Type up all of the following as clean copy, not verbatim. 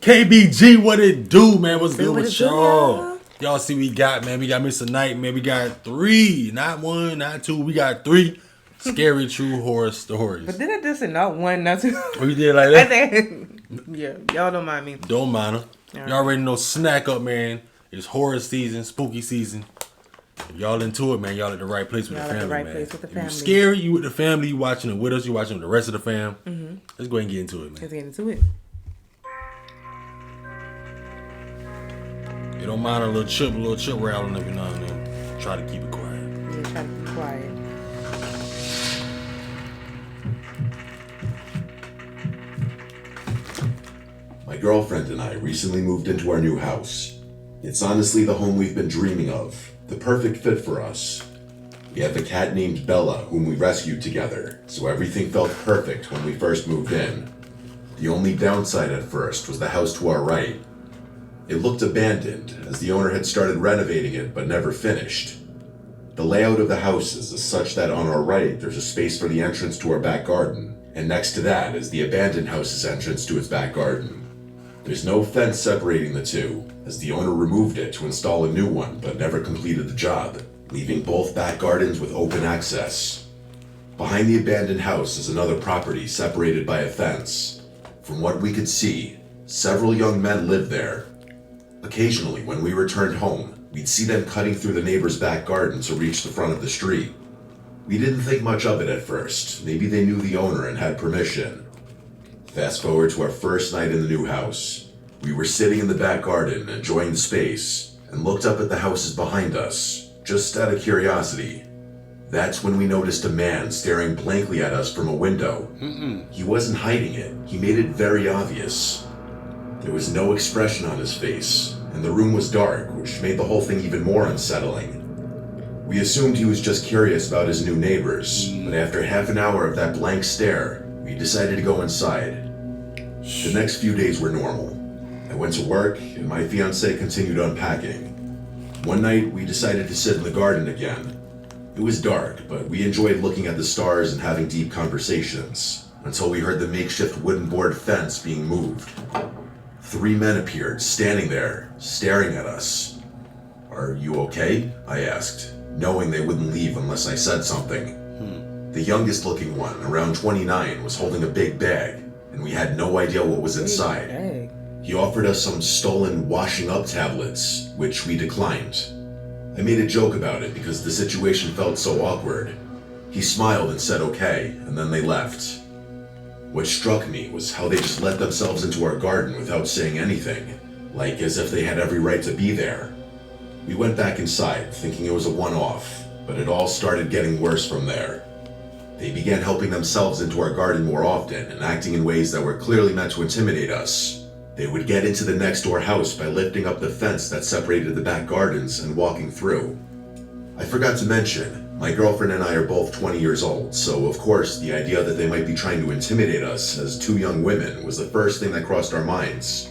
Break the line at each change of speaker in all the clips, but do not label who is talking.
KBG, what it do, man? What's good
What
with
it do,
y'all? Y'all see we got, man. We got Mr. Knight, man. We got 3, not 1, not 2. We got 3 scary true horror stories.
But did I just say not 1, not 2?
We did like
I
that.
think, yeah, y'all don't mind me.
Don't mind them.
All
Y'all already know snack up, man. It's horror season, spooky season. If y'all into it, man, y'all at the right place with
Y'all
the
at the
family,
right
man.
place with the
If you
family.
scary, you with the family, you watching it with us, you watching it with the rest of the fam. Let's go ahead and get into it, man.
Let's get into it.
You don't mind a little chip rattling every now and then. Try to keep it quiet.
Yeah, try to be quiet.
My girlfriend and I recently moved into our new house. It's honestly the home we've been dreaming of, the perfect fit for us. We have a cat named Bella whom we rescued together, so everything felt perfect when we first moved in. The only downside at first was the house to our right. It looked abandoned, as the owner had started renovating it but never finished. The layout of the house is such that on our right there's a space for the entrance to our back garden, and next to that is the abandoned house's entrance to its back garden. There's no fence separating the two, as the owner removed it to install a new one but never completed the job, leaving both back gardens with open access. Behind the abandoned house is another property separated by a fence. From what we could see, several young men lived there. Occasionally, when we returned home, we'd see them cutting through the neighbor's back garden to reach the front of the street. We didn't think much of it at first. Maybe they knew the owner and had permission. Fast forward to our first night in the new house. We were sitting in the back garden enjoying the space and looked up at the houses behind us, just out of curiosity. That's when we noticed a man staring blankly at us from a window. He wasn't hiding it. He made it very obvious. There was no expression on his face, and the room was dark, which made the whole thing even more unsettling. We assumed he was just curious about his new neighbors, but after half an hour of that blank stare, we decided to go inside. The next few days were normal. I went to work, and my fiancée continued unpacking. One night, we decided to sit in the garden again. It was dark, but we enjoyed looking at the stars and having deep conversations, until we heard the makeshift wooden board fence being moved. 3 men appeared, standing there, staring at us. "Are you okay?" I asked, knowing they wouldn't leave unless I said something. The youngest looking one, around 29, was holding a big bag, and we had no idea what was inside.
Hey.
He offered us some stolen washing up tablets, which we declined. I made a joke about it because the situation felt so awkward. He smiled and said okay, and then they left. What struck me was how they just let themselves into our garden without saying anything, like as if they had every right to be there. We went back inside, thinking it was a one-off, but it all started getting worse from there. They began helping themselves into our garden more often and acting in ways that were clearly meant to intimidate us. They would get into the next door house by lifting up the fence that separated the back gardens and walking through. I forgot to mention, my girlfriend and I are both 20 years old, so of course the idea that they might be trying to intimidate us as 2 young women was the first thing that crossed our minds.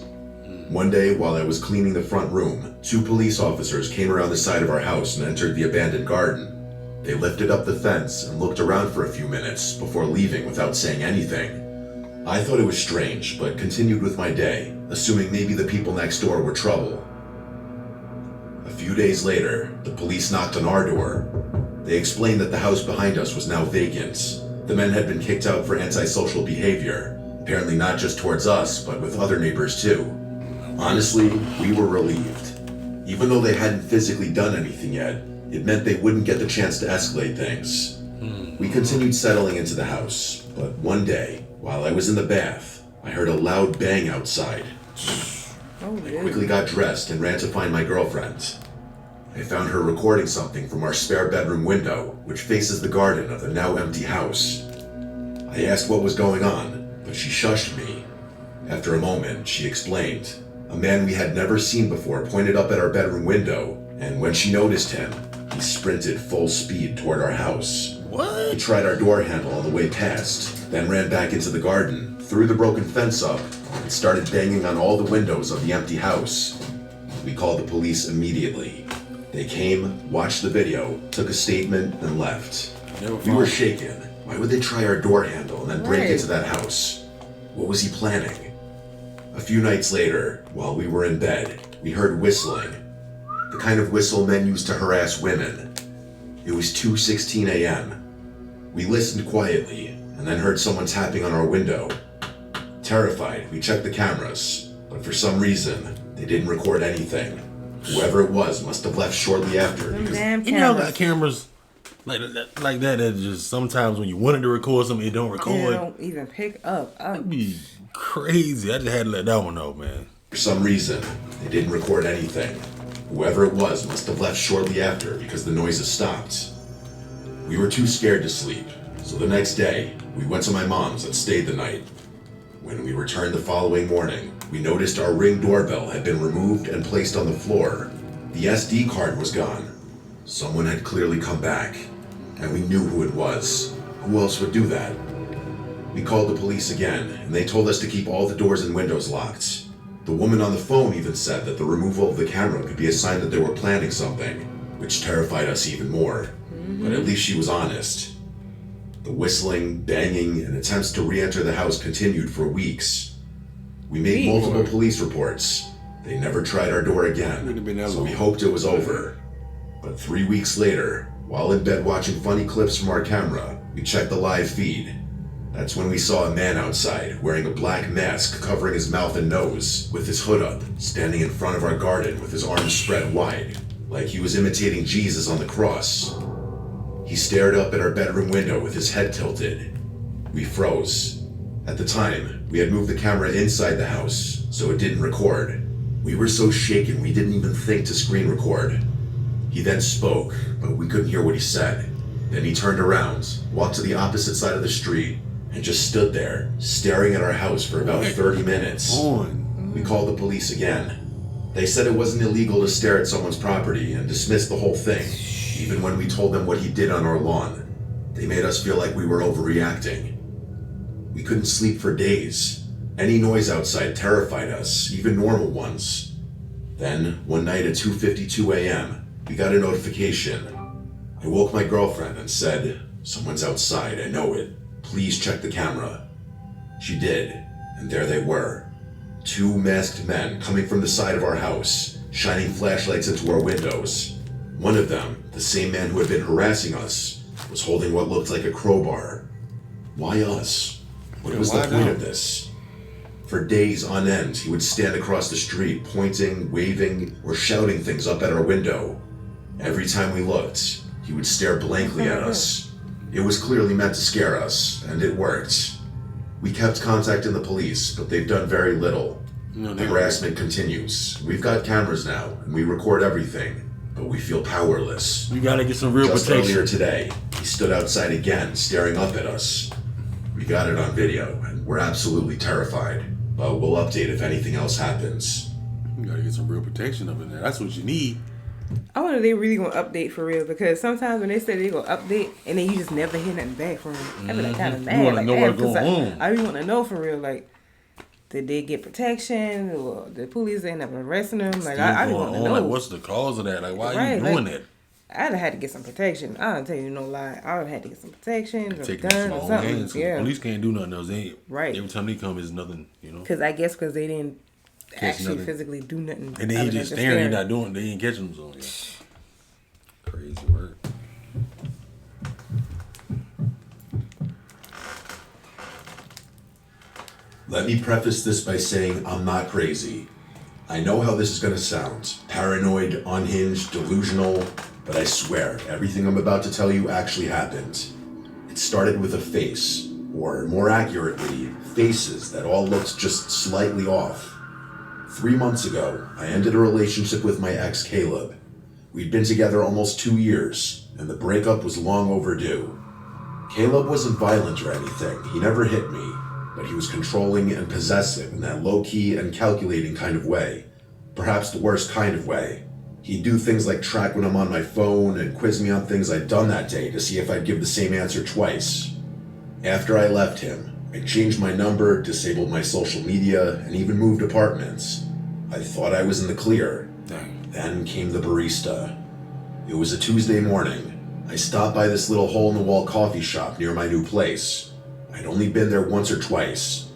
One day, while I was cleaning the front room, 2 police officers came around the side of our house and entered the abandoned garden. They lifted up the fence and looked around for a few minutes before leaving without saying anything. I thought it was strange, but continued with my day, assuming maybe the people next door were trouble. A few days later, the police knocked on our door. They explained that the house behind us was now vacant. The men had been kicked out for antisocial behavior, apparently not just towards us, but with other neighbors too. Honestly, we were relieved. Even though they hadn't physically done anything yet, it meant they wouldn't get the chance to escalate things. We continued settling into the house, but one day, while I was in the bath, I heard a loud bang outside. I quickly got dressed and ran to find my girlfriend. I found her recording something from our spare bedroom window, which faces the garden of the now empty house. I asked what was going on, but she shushed me. After a moment, she explained. A man we had never seen before pointed up at our bedroom window, and when she noticed him, he sprinted full speed toward our house.
What?
He tried our door handle on the way past, then ran back into the garden, threw the broken fence up, and started banging on all the windows of the empty house. We called the police immediately. They came, watched the video, took a statement, and left. We were shaken. Why would they try our door handle and then break into that house? What was he planning? A few nights later, while we were in bed, we heard whistling. The kind of whistle men use to harass women. It was 2:16 a.m. We listened quietly and then heard someone tapping on our window. Terrified, we checked the cameras, but for some reason, they didn't record anything. Whoever it was must have left shortly after because
Damn
You know,
cameras.
got cameras like that just sometimes when you wanted to record something, it don't
They
record.
don't even pick up.
It'd be crazy. I just had to let that one know, man.
for some reason, they didn't record anything. Whoever it was must have left shortly after because the noises stopped. We were too scared to sleep, so the next day, we went to my mom's and stayed the night. When we returned the following morning, we noticed our Ring doorbell had been removed and placed on the floor. The SD card was gone. Someone had clearly come back, and we knew who it was. Who else would do that? We called the police again, and they told us to keep all the doors and windows locked. The woman on the phone even said that the removal of the camera could be a sign that they were planning something, which terrified us even more. But at least she was honest. The whistling, banging, and attempts to re-enter the house continued for weeks. We made multiple police reports. They never tried our door again, so we hoped it was over. But 3 weeks later, while in bed watching funny clips from our camera, we checked the live feed. That's when we saw a man outside, wearing a black mask covering his mouth and nose, with his hood up, standing in front of our garden with his arms spread wide, like he was imitating Jesus on the cross. He stared up at our bedroom window with his head tilted. We froze. At the time, we had moved the camera inside the house, so it didn't record. We were so shaken we didn't even think to screen record. He then spoke, but we couldn't hear what he said. Then he turned around, walked to the opposite side of the street, and just stood there, staring at our house for about 30 minutes. We called the police again. They said it wasn't illegal to stare at someone's property and dismissed the whole thing, even when we told them what he did on our lawn. They made us feel like we were overreacting. We couldn't sleep for days. Any noise outside terrified us, even normal ones. Then, one night at 2:52 a.m., we got a notification. I woke my girlfriend and said, "Someone's outside, I know it. Please check the camera." She did, and there they were. 2 masked men coming from the side of our house, shining flashlights into our windows. One of them, the same man who had been harassing us, was holding what looked like a crowbar. Why us? What was the
why
point
them?
of this? For days on end, he would stand across the street, pointing, waving, or shouting things up at our window. Every time we looked, he would stare blankly at us. It was clearly meant to scare us, and it worked. We kept contacting the police, but they've done very little. The harassment continues. We've got cameras now, and we record everything, but we feel powerless.
You gotta get some real
Just
protection.
earlier today, he stood outside again, staring up at us. We got it on video, and we're absolutely terrified, but we'll update if anything else happens.
You gotta get some real protection up in there. That's what you need.
I wonder if they really gonna update for real, because sometimes when they say they gonna update and then you just never hear nothing back from them, I be like kind of mad.
You wanna
like,
know
damn,
what's
'cause
going on.
I really want to know for real, like, did they get protection or the police end up arresting them? Like, I really want to know.
Like, what's the cause of that? Like, why are
Right,
you doing
like,
that?
I'd have had to get some protection. I don't tell you no lie. I would have had to get some protection, or
Take
gun
it in
or
some
something.
hands.
Yeah,
Police can't do nothing else. They ain't,
Right.
Every time they come, it's nothing. You know.
because I guess because they didn't actually
nothing.
physically do nothing.
And then
other
he
than
just staring. He not doing. They ain't catching him. So yeah. Crazy work.
Let me preface this by saying I'm not crazy. I know how this is going to sound. Paranoid, unhinged, delusional, but I swear, everything I'm about to tell you actually happened. It started with a face, or more accurately, faces that all looked just slightly off. 3 months ago, I ended a relationship with my ex, Caleb. We'd been together almost 2 years, and the breakup was long overdue. Caleb wasn't violent or anything, he never hit me, but he was controlling and possessive in that low-key and calculating kind of way. Perhaps the worst kind of way. He'd do things like track when I'm on my phone and quiz me on things I'd done that day to see if I'd give the same answer twice. After I left him, I changed my number, disabled my social media, and even moved apartments. I thought I was in the clear.
Dang.
Then came the barista. It was a Tuesday morning. I stopped by this little hole-in-the-wall coffee shop near my new place. I'd only been there once or twice.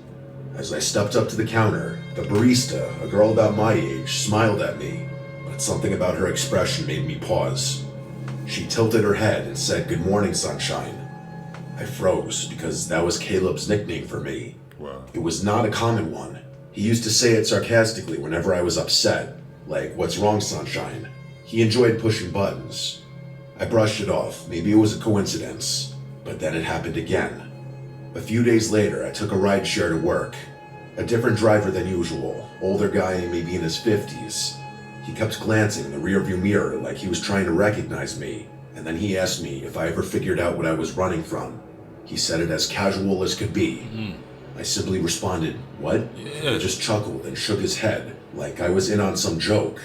As I stepped up to the counter, the barista, a girl about my age, smiled at me, but something about her expression made me pause. She tilted her head and said, "Good morning, sunshine." I froze because that was Caleb's nickname for me.
Wow.
It was not a common one. He used to say it sarcastically whenever I was upset, like, "What's wrong, sunshine?" He enjoyed pushing buttons. I brushed it off. Maybe it was a coincidence. But then it happened again. A few days later, I took a rideshare to work. A different driver than usual, older guy, maybe in his 50s. He kept glancing in the rearview mirror like he was trying to recognize me, and then he asked me if I ever figured out what I was running from. He said it as casual as could be. I simply responded, "What?"
Yeah.
He just chuckled and shook his head, like I was in on some joke.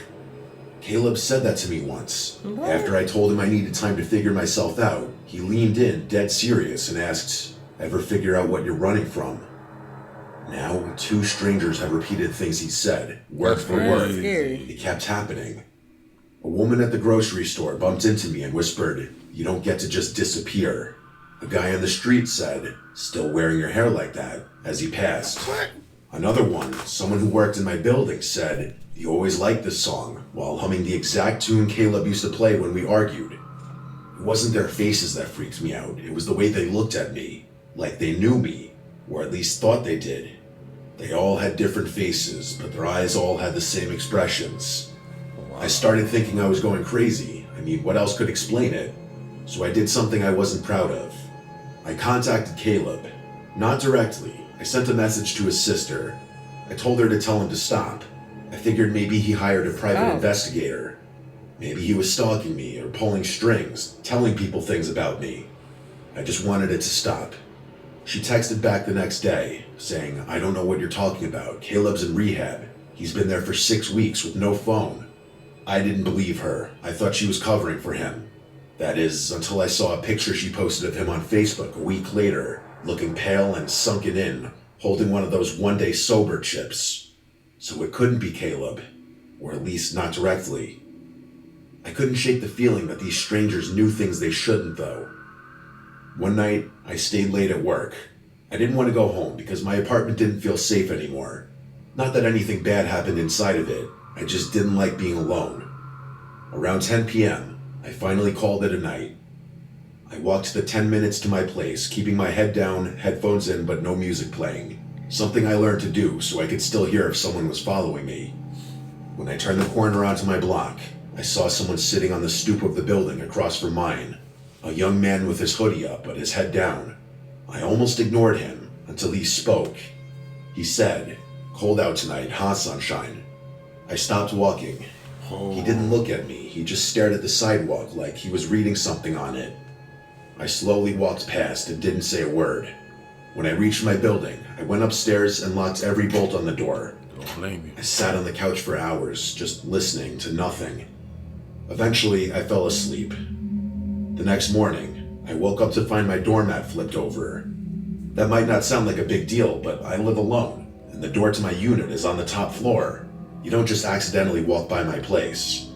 Caleb said that to me once.
What?
After I told him I needed time to figure myself out, he leaned in, dead serious, and asked, "Ever figure out what you're running from?" Now, two strangers have repeated things he said, word
That's
for word.
crazy.
Scary.
It kept happening. A woman at the grocery store bumped into me and whispered, "You don't get to just disappear." A guy on the street said, "Still wearing your hair like that," as he passed. Another one, someone who worked in my building, said, "You always liked this song," while humming the exact tune Caleb used to play when we argued. It wasn't their faces that freaked me out, it was the way they looked at me, like they knew me, or at least thought they did. They all had different faces, but their eyes all had the same expressions. I started thinking I was going crazy. I mean, what else could explain it? So I did something I wasn't proud of. I contacted Caleb. Not directly. I sent a message to his sister. I told her to tell him to stop. I figured maybe he hired a private investigator. Maybe he was stalking me or pulling strings, telling people things about me. I just wanted it to stop. She texted back the next day, saying, "I don't know what you're talking about. Caleb's in rehab. He's been there for 6 weeks with no phone." I didn't believe her. I thought she was covering for him. That is, until I saw a picture she posted of him on Facebook a week later, looking pale and sunken in, holding one of those one-day sober chips. So it couldn't be Caleb, or at least not directly. I couldn't shake the feeling that these strangers knew things they shouldn't, though. One night, I stayed late at work. I didn't want to go home because my apartment didn't feel safe anymore. Not that anything bad happened inside of it, I just didn't like being alone. Around 10 p.m., I finally called it a night. I walked the 10 minutes to my place, keeping my head down, headphones in, but no music playing. Something I learned to do so I could still hear if someone was following me. When I turned the corner onto my block, I saw someone sitting on the stoop of the building across from mine. A young man with his hoodie up but his head down. I almost ignored him until he spoke. He said, "Cold out tonight, huh, sunshine?" I stopped walking. He didn't look at me. He just stared at the sidewalk like he was reading something on it. I slowly walked past and didn't say a word. When I reached my building, I went upstairs and locked every bolt on the door.
Don't blame me.
I sat on the couch for hours, just listening to nothing. Eventually, I fell asleep. The next morning, I woke up to find my doormat flipped over. That might not sound like a big deal, but I live alone, and the door to my unit is on the top floor. You don't just accidentally walk by my place.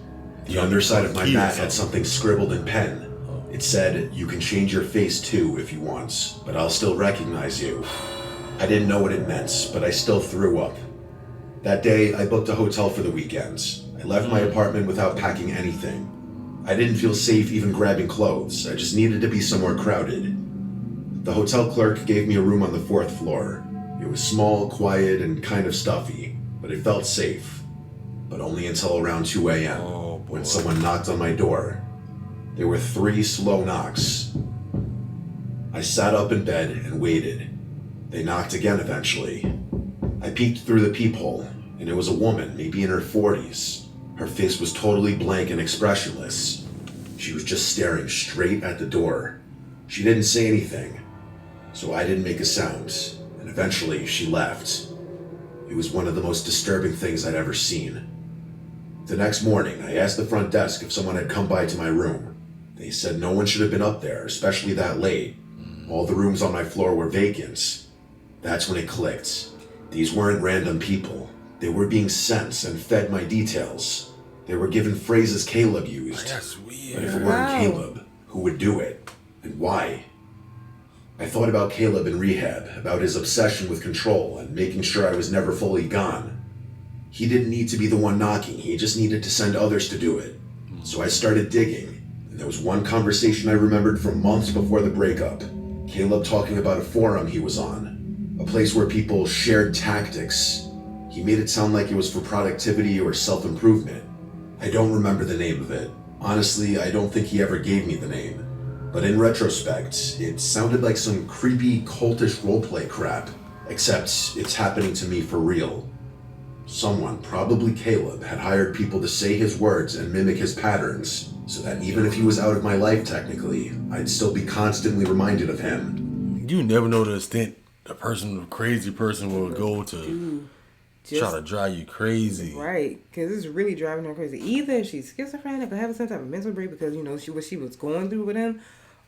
The underside of my mat had something scribbled in pen. It said, "You can change your face too if you want, but I'll still recognize you." I didn't know what it meant, but I still threw up. That day, I booked a hotel for the weekend. I left my apartment without packing anything. I didn't feel safe even grabbing clothes. I just needed to be somewhere crowded. The hotel clerk gave me a room on the 4th floor. It was small, quiet, and kind of stuffy, but it felt safe. But only until around 2 a.m. When someone knocked on my door. There were 3 slow knocks. I sat up in bed and waited. They knocked again eventually. I peeked through the peephole, and it was a woman, maybe in her 40s. Her face was totally blank and expressionless. She was just staring straight at the door. She didn't say anything, so I didn't make a sound, and eventually she left. It was one of the most disturbing things I'd ever seen. The next morning, I asked the front desk if someone had come by to my room. They said no one should have been up there, especially that late. All the rooms on my floor were vacant. That's when it clicked. These weren't random people. They were being sent and fed my details. They were given phrases Caleb used.
That's weird.
But if it weren't Caleb, who would do it? And why? I thought about Caleb in rehab, about his obsession with control and making sure I was never fully gone. He didn't need to be the one knocking, he just needed to send others to do it. So I started digging, and there was one conversation I remembered from months before the breakup. Caleb talking about a forum he was on, a place where people shared tactics. He made it sound like it was for productivity or self-improvement. I don't remember the name of it. Honestly, I don't think he ever gave me the name. But in retrospect, it sounded like some creepy, cultish roleplay crap, except it's happening to me for real. Someone, probably Caleb, had hired people to say his words and mimic his patterns, so that even if he was out of my life technically, I'd still be constantly reminded of him.
You never know the extent a crazy person will go to try to drive you crazy.
Right, because it's really driving her crazy. Either she's schizophrenic or having some type of mental break because, what she was going through with him,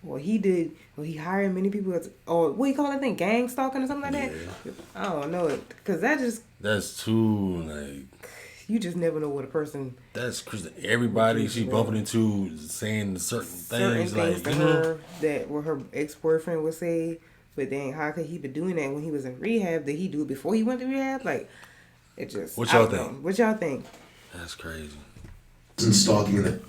or he hired many people, or what do you call that thing, gang stalking or something like that? I don't know, because
that's too, like...
You just never know what a person...
That's crazy. Everybody she bumping into is saying certain things like,
to her that what her ex-boyfriend would say, but then how could he be doing that when he was in rehab? Did he do it before he went to rehab? Like, it just...
What y'all think?
What y'all think?
That's crazy.
Wasn't stalking the...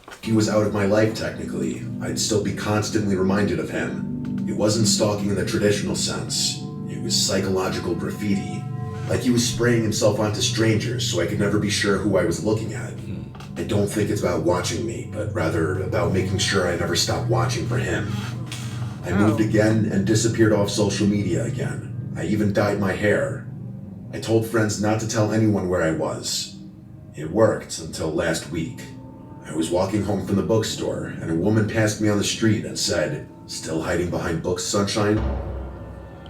If he was out of my life technically, I'd still be constantly reminded of him. It wasn't stalking in the traditional sense. It was psychological graffiti. Like he was spraying himself onto strangers so I could never be sure who I was looking at. I don't think it's about watching me, but rather about making sure I never stop watching for him. I moved again and disappeared off social media again. I even dyed my hair. I told friends not to tell anyone where I was. It worked until last week. I was walking home from the bookstore and a woman passed me on the street and said, "Still hiding behind books, sunshine?"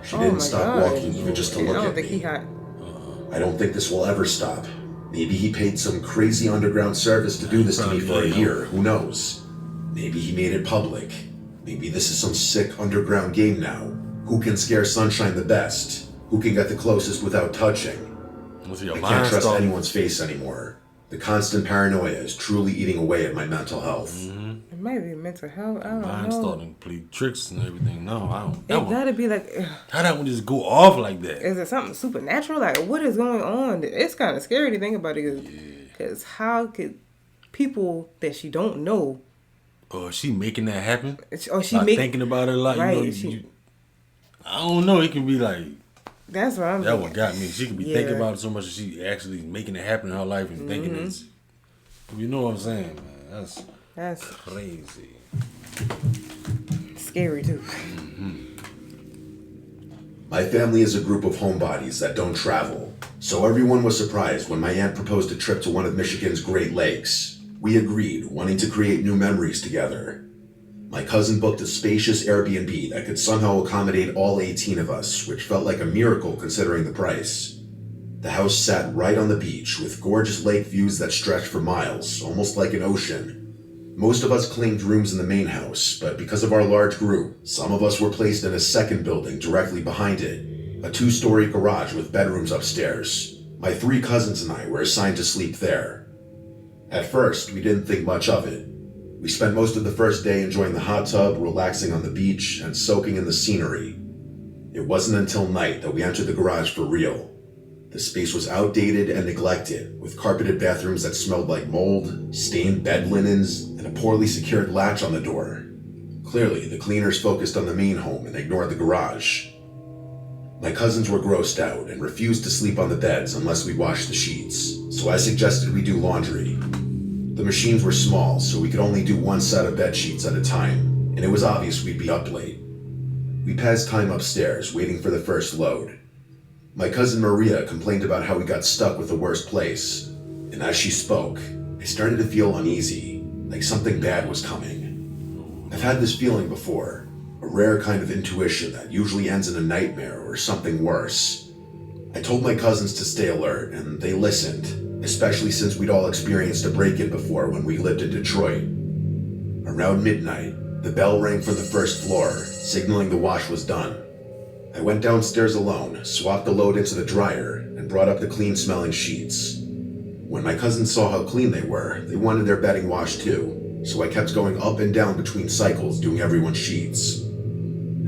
She didn't stop walking even just to look at me. I don't think this will ever stop. Maybe he paid some crazy underground service to do this to me for a year, who knows? Maybe he made it public. Maybe this is some sick underground game now. Who can scare Sunshine the best? Who can get the closest without touching? I can't trust anyone's face anymore. The constant paranoia is truly eating away at my mental health.
It might be mental health. I don't know.
Mine's starting to play tricks and everything. No, I don't.
It gotta be like...
How that one just go off like that?
Is it something supernatural? Like, what is going on? It's kind of scary to think about it. Because how could people that she don't know...
Or she making that happen?
Or she
thinking about it a lot.
Right.
I don't know. It can be like...
That's what I'm
That one got me. She could be thinking about it so much that she actually making it happen in her life and thinking it's... You know what I'm saying, man? That's crazy.
Scary, too.
My family is a group of homebodies that don't travel. So everyone was surprised when my aunt proposed a trip to one of Michigan's Great Lakes. We agreed, wanting to create new memories together. My cousin booked a spacious Airbnb that could somehow accommodate all 18 of us, which felt like a miracle considering the price. The house sat right on the beach, with gorgeous lake views that stretched for miles, almost like an ocean. Most of us claimed rooms in the main house, but because of our large group, some of us were placed in a second building directly behind it, a 2-story garage with bedrooms upstairs. My 3 cousins and I were assigned to sleep there. At first, we didn't think much of it. We spent most of the first day enjoying the hot tub, relaxing on the beach, and soaking in the scenery. It wasn't until night that we entered the garage for real. The space was outdated and neglected, with carpeted bathrooms that smelled like mold, stained bed linens, and a poorly secured latch on the door. Clearly, the cleaners focused on the main home and ignored the garage. My cousins were grossed out and refused to sleep on the beds unless we washed the sheets, so I suggested we do laundry. The machines were small, so we could only do 1 set of bed sheets at a time, and it was obvious we'd be up late. We passed time upstairs, waiting for the first load. My cousin Maria complained about how we got stuck with the worst place, and as she spoke, I started to feel uneasy, like something bad was coming. I've had this feeling before, a rare kind of intuition that usually ends in a nightmare or something worse. I told my cousins to stay alert, and they listened, especially since we'd all experienced a break-in before when we lived in Detroit. Around midnight, the bell rang from the first floor, signaling the wash was done. I went downstairs alone, swapped the load into the dryer, and brought up the clean-smelling sheets. When my cousins saw how clean they were, they wanted their bedding washed too, so I kept going up and down between cycles doing everyone's sheets.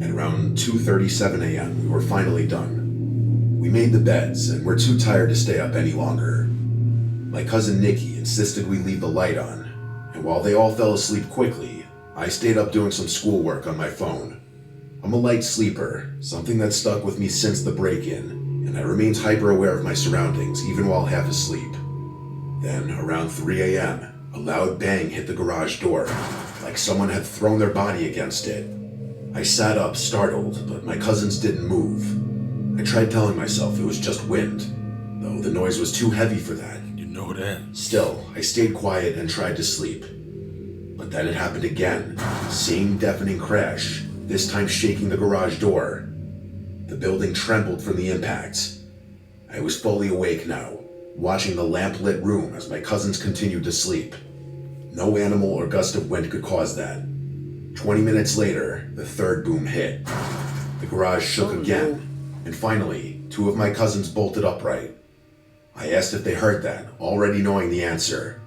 At around 2:37 a.m., we were finally done. We made the beds and were too tired to stay up any longer. My cousin Nikki insisted we leave the light on, and while they all fell asleep quickly, I stayed up doing some schoolwork on my phone. I'm a light sleeper, something that stuck with me since the break-in, and I remained hyper-aware of my surroundings even while half asleep. Then, around 3 a.m., a loud bang hit the garage door, like someone had thrown their body against it. I sat up, startled, but my cousins didn't move. I tried telling myself it was just wind, though the noise was too heavy for that.
You know that.
Still, I stayed quiet and tried to sleep. But then it happened again. Same deafening crash, this time shaking the garage door. The building trembled from the impact. I was fully awake now, watching the lamp-lit room as my cousins continued to sleep. No animal or gust of wind could cause that. 20 minutes later, the third boom hit. The garage shook again, and finally, 2 of my cousins bolted upright. I asked if they heard that, already knowing the answer.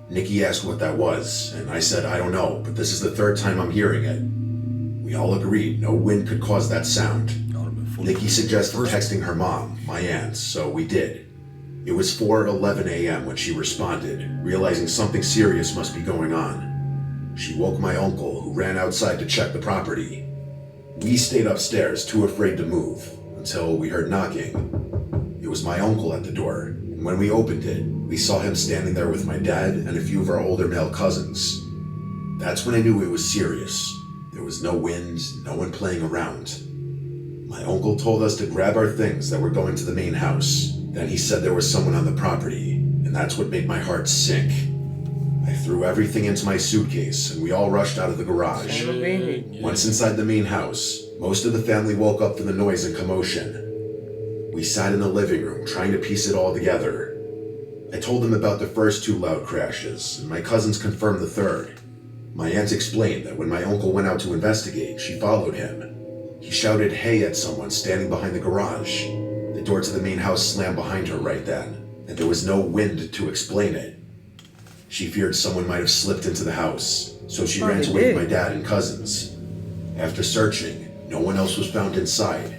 Nikki asked what that was, and I said I don't know, but this is the 3rd time I'm hearing it. We all agreed no wind could cause that sound. Nikki suggested texting her mom, my aunt, so we did. It was 4:11 a.m. when she responded, realizing something serious must be going on. She woke my uncle, who ran outside to check the property. We stayed upstairs, too afraid to move, until we heard knocking. It was my uncle at the door, and when we opened it, we saw him standing there with my dad and a few of our older male cousins. That's when I knew it was serious. There was no wind, no one playing around. My uncle told us to grab our things that were going to the main house. Then he said there was someone on the property, and that's what made my heart sink. I threw everything into my suitcase, and we all rushed out of the garage. Once inside the main house, most of the family woke up to the noise and commotion. We sat in the living room, trying to piece it all together. I told them about the first 2 loud crashes, and my cousins confirmed the third. My aunt explained that when my uncle went out to investigate, she followed him. He shouted "hey" at someone standing behind the garage. The door to the main house slammed behind her right then, and there was no wind to explain it. She feared someone might have slipped into the house, so she ran to wake my dad and cousins. After searching, no one else was found inside.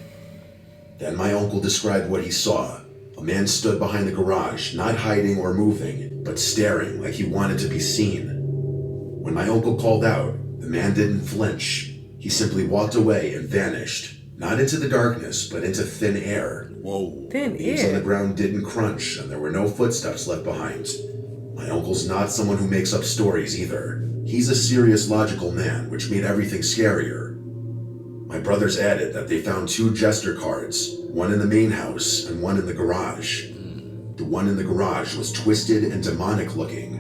Then my uncle described what he saw. A man stood behind the garage, not hiding or moving, but staring like he wanted to be seen. When my uncle called out, the man didn't flinch. He simply walked away and vanished, not into the darkness, but into thin air.
Whoa.
Thin
Leaves
air?
on the ground didn't crunch, and there were no footsteps left behind. My uncle's not someone who makes up stories either. He's a serious, logical man, which made everything scarier. My brothers added that they found 2 jester cards, one in the main house and one in the garage. The one in the garage was twisted and demonic looking.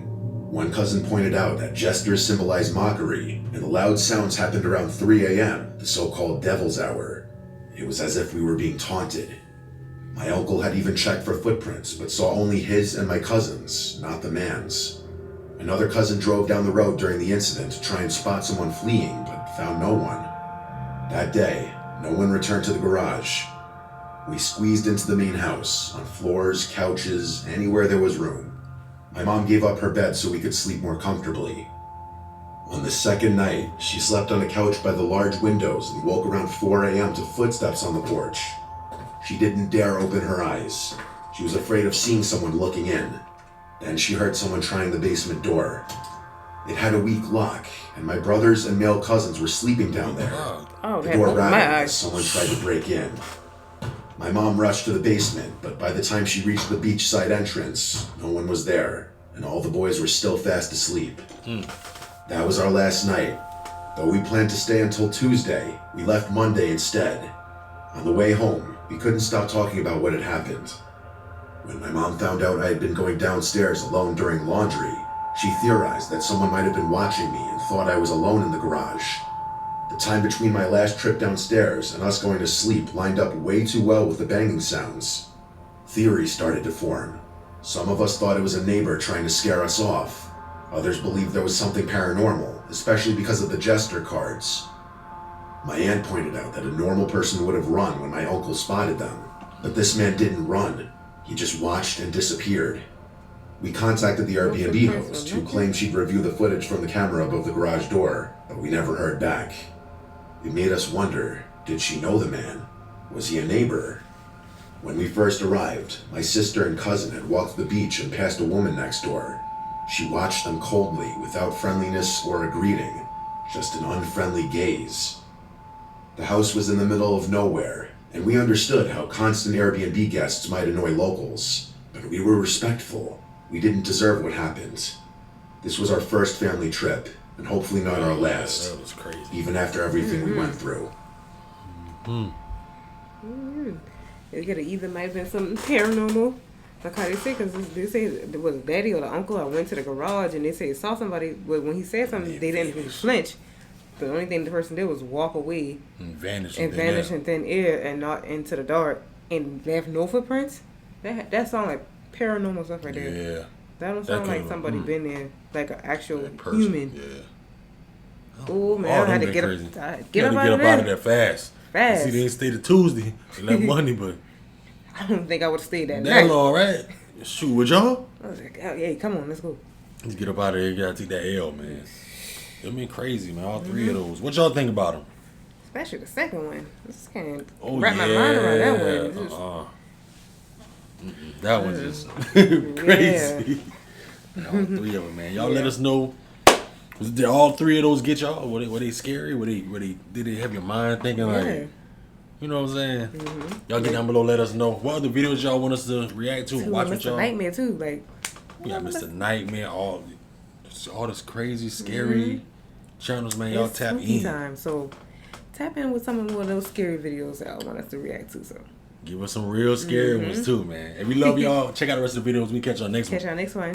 One cousin pointed out that jesters symbolize mockery, and the loud sounds happened around 3 a.m., the so-called devil's hour. It was as if we were being taunted. My uncle had even checked for footprints, but saw only his and my cousins, not the man's. Another cousin drove down the road during the incident to try and spot someone fleeing, but found no one. That day, no one returned to the garage. We squeezed into the main house, on floors, couches, anywhere there was room. My mom gave up her bed so we could sleep more comfortably. On the 2nd night, she slept on a couch by the large windows and woke around 4 a.m. to footsteps on the porch. She didn't dare open her eyes. She was afraid of seeing someone looking in. Then she heard someone trying the basement door. It had a weak lock, and my brothers and male cousins were sleeping down there. The door rattled as someone tried to break in. My mom rushed to the basement, but by the time she reached the beachside entrance, no one was there, and all the boys were still fast asleep. That was our last night. Though we planned to stay until Tuesday, we left Monday instead. On the way home, we couldn't stop talking about what had happened. When my mom found out I had been going downstairs alone during laundry, she theorized that someone might have been watching me and thought I was alone in the garage. The time between my last trip downstairs and us going to sleep lined up way too well with the banging sounds. Theories started to form. Some of us thought it was a neighbor trying to scare us off. Others believed there was something paranormal, especially because of the jester cards. My aunt pointed out that a normal person would have run when my uncle spotted them, but this man didn't run. He just watched and disappeared. We contacted the Airbnb host, who claimed she'd review the footage from the camera above the garage door, but we never heard back. It made us wonder, did she know the man? Was he a neighbor? When we first arrived, my sister and cousin had walked the beach and passed a woman next door. She watched them coldly, without friendliness or a greeting, just an unfriendly gaze. The house was in the middle of nowhere, and we understood how constant Airbnb guests might annoy locals, but we were respectful. We didn't deserve what happened. This was our first family trip, and hopefully not our last.
That was crazy.
Even after everything we went through.
It could have either might have been something paranormal, like how they say, because they say it was daddy or the uncle. I went to the garage and they say saw somebody, but when he said something, they didn't even flinch. The only thing the person did was walk away
and vanish
in thin air and not into the dark and left no footprints. That sounds like paranormal stuff right there.
Yeah.
That don't sound like somebody been there, like an actual
person,
human.
Yeah.
Oh man, I had to get up out of there
fast. See, they didn't stay to Tuesday. They left Monday, but
I don't think I would have stayed that
that's
night.
all right. Shoot, with y'all?
I was like, oh, hey, come on, let's go.
Let's get up out of here. You gotta take that L, man. It been crazy, man. All three of those. What y'all think about them?
Especially the second one. I just can't wrap my mind around that one.
That was just crazy. All three of them, man. Y'all let us know. Did all three of those get y'all? Were they scary? Did they have your mind thinking like, you know what I'm saying? Y'all get down below. Let us know what other videos y'all want us to react to. Watch with y'all.
Nightmare too, like.
We got Mr. Nightmare. All this crazy, scary channels, man. Y'all tap in.
Time, so tap in with some of those scary videos that I want us to react to. So
give us some real scary ones too, man. And we love y'all. Check out the rest of the videos. We catch y'all next one.